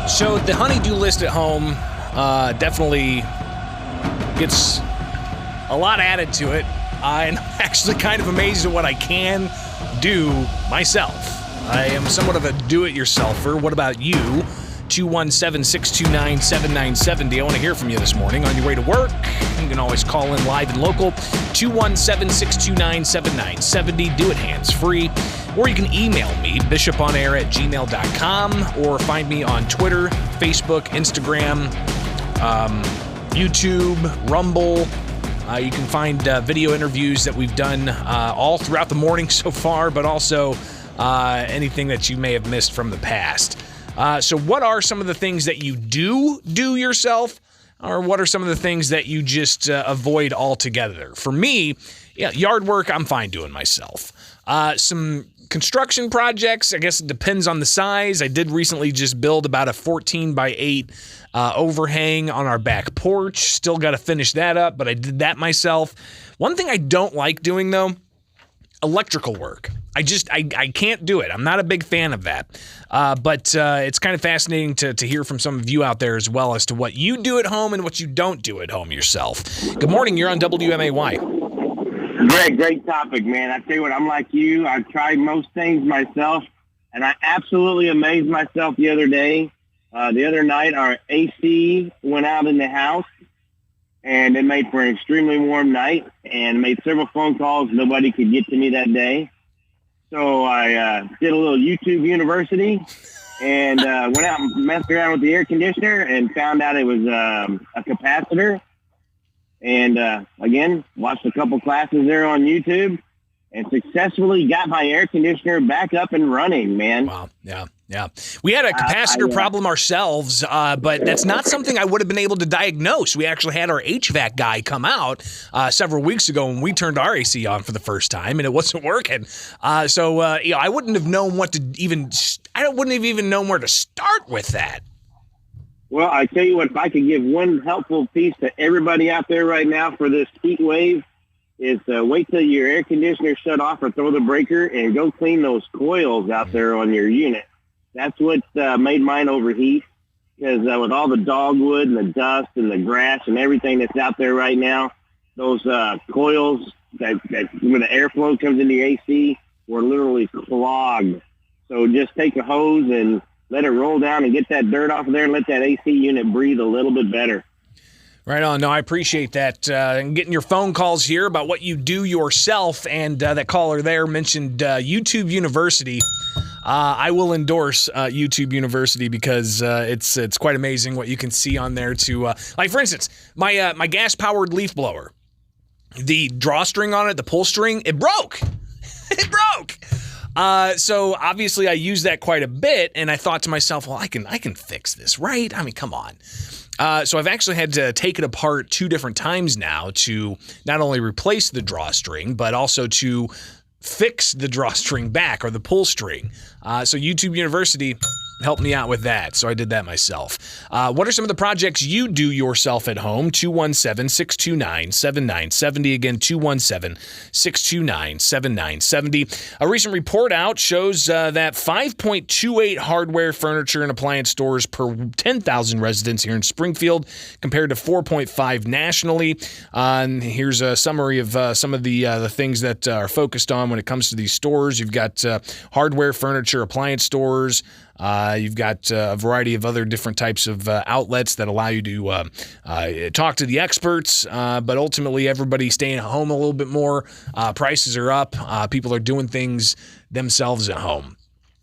So the honeydew list at home definitely gets a lot added to it. I'm actually kind of amazed at what I can do myself. I am somewhat of a do-it-yourselfer. What about you? 217-629-7970. I want to hear from you this morning. On your way to work, you can always call in live and local. 217-629-7970. Do it hands-free. Or you can email me, bishoponair@gmail.com, or find me on Twitter, Facebook, Instagram, YouTube, Rumble. You can find video interviews that we've done all throughout the morning so far, but also anything that you may have missed from the past. So what are some of the things that you do yourself, or what are some of the things that you just avoid altogether? For me, yard work, I'm fine doing myself. Some construction projects, I guess it depends on the size. I did recently just build about a 14 by 8 overhang on our back porch. Still got to finish that up, but I did that myself. One thing I don't like doing, though, electrical work. I can't do it. I'm not a big fan of that. But it's kind of fascinating to hear from some of you out there as well as to what you do at home and what you don't do at home yourself. Good morning. You're on WMAY. Great topic, man. I tell you what, I'm like you. I've tried most things myself, and I absolutely amazed myself the other day. The other night, our AC went out in the house, and it made for an extremely warm night, and made several phone calls. Nobody could get to me that day. So I did a little YouTube University and went out and messed around with the air conditioner and found out it was a capacitor. And again, watched a couple classes there on YouTube and successfully got my air conditioner back up and running, man. Wow. Yeah. We had a capacitor problem ourselves, but that's not something I would have been able to diagnose. We actually had our HVAC guy come out several weeks ago when we turned our AC on for the first time, and it wasn't working. So I wouldn't have known what to even. I wouldn't have even known where to start with that. Well, I tell you what, if I could give one helpful piece to everybody out there right now for this heat wave, is wait till your air conditioner shut off or throw the breaker and go clean those coils out there on your unit. That's what made mine overheat, because with all the dogwood and the dust and the grass and everything that's out there right now, those coils that when the airflow comes into the AC were literally clogged. So just take a hose and let it roll down and get that dirt off of there and let that AC unit breathe a little bit better. Right on. No, I appreciate that. And getting your phone calls here about what you do yourself. And that caller there mentioned YouTube University. I will endorse YouTube University because it's quite amazing what you can see on there. Like, for instance, my gas-powered leaf blower, the drawstring on it, the pull string, it broke. It broke. So obviously I use that quite a bit, and I thought to myself, well, I can fix this, right? I mean, come on. So I've actually had to take it apart 2 different times now to not only replace the drawstring, but also to fix the drawstring back, or the pull string. So YouTube University helped me out with that, so I did that myself. What are some of the projects you do yourself at home? 217-629-7970. Again, 217-629-7970. A recent report out shows that 5.28 hardware, furniture, and appliance stores per 10,000 residents here in Springfield, compared to 4.5 nationally. And here's a summary of some of the things that are focused on when it comes to these stores. You've got hardware, furniture, appliance stores. You've got a variety of other different types of outlets that allow you to talk to the experts, but ultimately everybody's staying at home a little bit more. Prices are up. People are doing things themselves at home.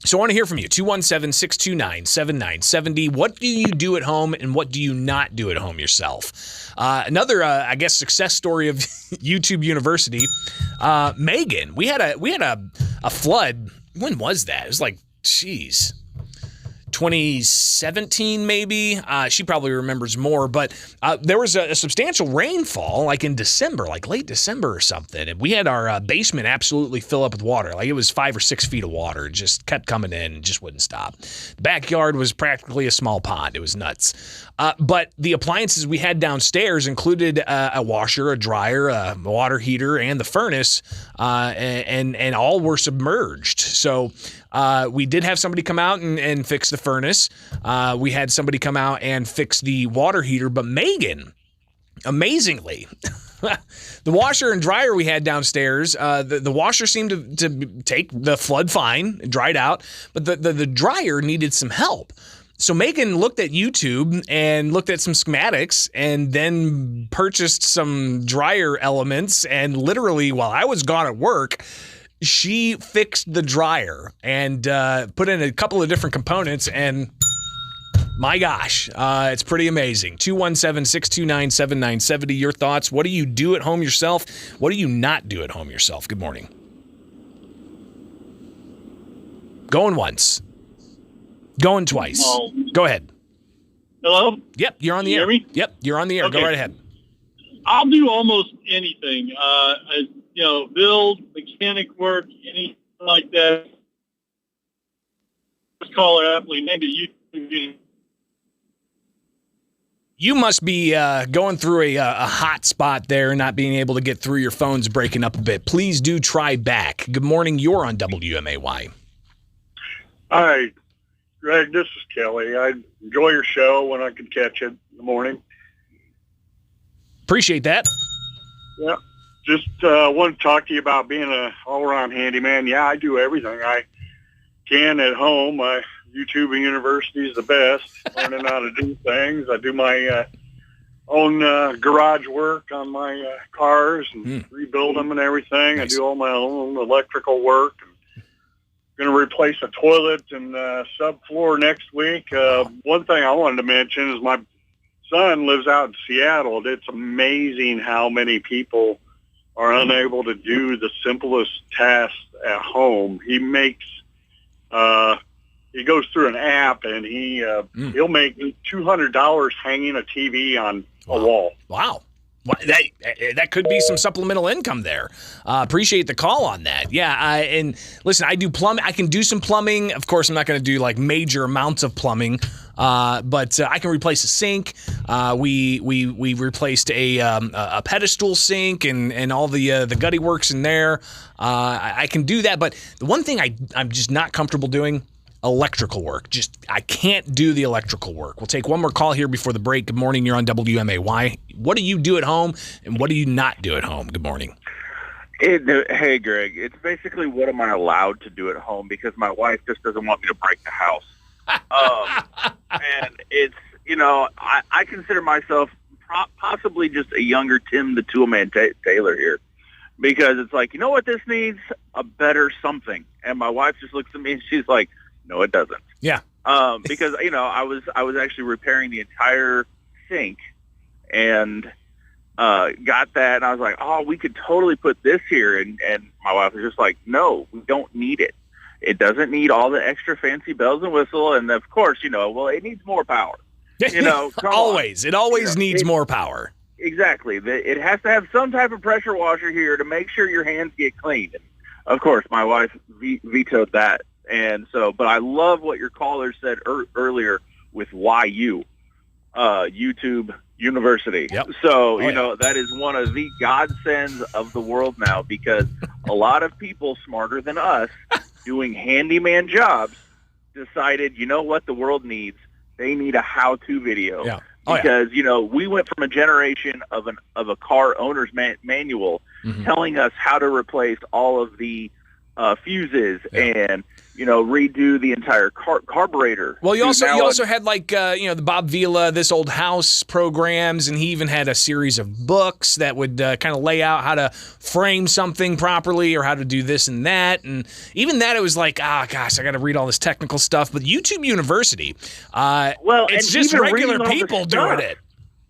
So I want to hear from you. 217-629-7970. What do you do at home, and what do you not do at home yourself? Another, I guess, success story of YouTube University. Megan, we had a flood. When was that? It was like, 2017 maybe. She probably remembers more, but there was a substantial rainfall like in December, like late December or something. And we had our basement absolutely fill up with water. Like it was 5 or 6 feet of water. It just kept coming in and just wouldn't stop. The backyard was practically a small pond. It was nuts. But the appliances we had downstairs included a washer, a dryer, a water heater, and the furnace, and all were submerged. So We did have somebody come out and fix the furnace. We had somebody come out and fix the water heater, but Megan, amazingly, the washer and dryer we had downstairs, the washer seemed to take the flood fine, it dried out, but the dryer needed some help. So Megan looked at YouTube and looked at some schematics and then purchased some dryer elements, and literally while I was gone at work, she fixed the dryer and put in a couple of different components, and my gosh, it's pretty amazing. 217-629-7970. Your thoughts. What do you do at home yourself? What do you not do at home yourself? Good morning. Going once. Going twice. Go ahead. Hello? Yep, you're on the Can you air. hear me? Yep, you're on the air. Okay. Go right ahead. I'll do almost anything. Build, mechanic work, anything like that. Let's call it aptly named a YouTube. You must be going through a hot spot there, not being able to get through. Your phone's breaking up a bit. Please do try back. Good morning. You're on WMAY. Hi, Greg. This is Kelly. I enjoy your show when I can catch it in the morning. Appreciate that. Yeah. Just want to talk to you about being an all-around handyman. Yeah, I do everything I can at home. YouTube University is the best, learning how to do things. I do my own garage work on my cars and rebuild them and everything. Nice. I do all my own electrical work. Going to replace a toilet and subfloor next week. One thing I wanted to mention is my son lives out in Seattle. It's amazing how many people are unable to do the simplest tasks at home. He makes he goes through an app and he'll make $200 hanging a TV on a wall. Wow. Well, that could be some supplemental income there. Appreciate the call on that. Yeah, and listen, I do plumbing. I can do some plumbing. Of course, I'm not going to do like major amounts of plumbing, but I can replace a sink. We replaced a pedestal sink and all the gutty works in there. I can do that, but the one thing I'm just not comfortable doing. Electrical work. I can't do the electrical work. We'll take one more call here before the break. Good morning. You're on WMAY. What do you do at home and what do you not do at home? Good morning. Hey, Greg. It's basically what am I allowed to do at home because my wife just doesn't want me to break the house. And it's, I consider myself possibly just a younger Tim the Toolman Taylor here because it's like, you know what this needs? A better something. And my wife just looks at me and she's like, no, it doesn't. Yeah. Because I was actually repairing the entire sink, and got that, and I was like, oh, we could totally put this here, and my wife was just like, no, we don't need it. It doesn't need all the extra fancy bells and whistle, and of course, well, it needs more power. Always. It always needs more power. Exactly. It has to have some type of pressure washer here to make sure your hands get clean. And of course, my wife vetoed that. And so, but I love what your caller said earlier with YouTube University. Yep. So, that is one of the godsends of the world now because a lot of people smarter than us doing handyman jobs decided, you know what the world needs? They need a how-to video. Yeah. Because, we went from a generation of a car owner's manual telling us how to replace all of the fuses and redo the entire carburetor. Well, you also had like the Bob Vila This Old House programs, and he even had a series of books that would kind of lay out how to frame something properly or how to do this and that. And even that, it was like, gosh, I got to read all this technical stuff. But YouTube University, it's just regular people doing it.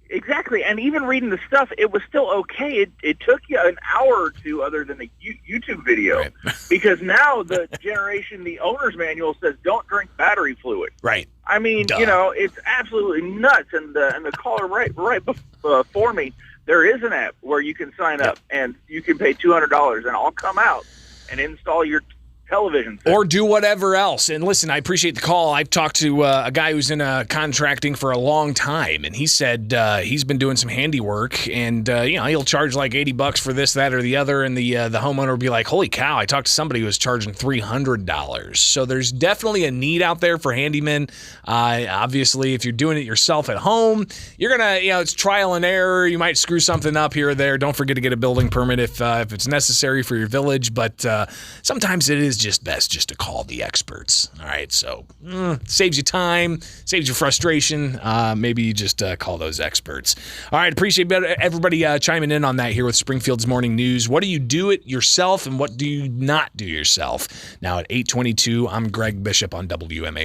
Exactly, and even reading the stuff, it was still okay. It took you an hour or two other than the YouTube video, right. Because now the generation, the owner's manual says don't drink battery fluid. Right. I mean, it's absolutely nuts. And the caller right before me, there is an app where you can sign up and you can pay $200, and I'll come out and install your television set. Or do whatever else. And listen, I appreciate the call. I've talked to a guy who's in contracting for a long time, and he said he's been doing some handiwork, and he'll charge like $80 for this, that, or the other, and the homeowner will be like, "Holy cow!" I talked to somebody who was charging $300. So there's definitely a need out there for handymen. Obviously, if you're doing it yourself at home, you're gonna, it's trial and error. You might screw something up here or there. Don't forget to get a building permit if it's necessary for your village, but sometimes it is just best just to call the experts. All right, so saves you time, saves you frustration. Maybe you just call those experts. All right, appreciate everybody chiming in on that here with Springfield's Morning News. What do you do it yourself, and what do you not do yourself? Now at 8:22, I'm Greg Bishop on WMA.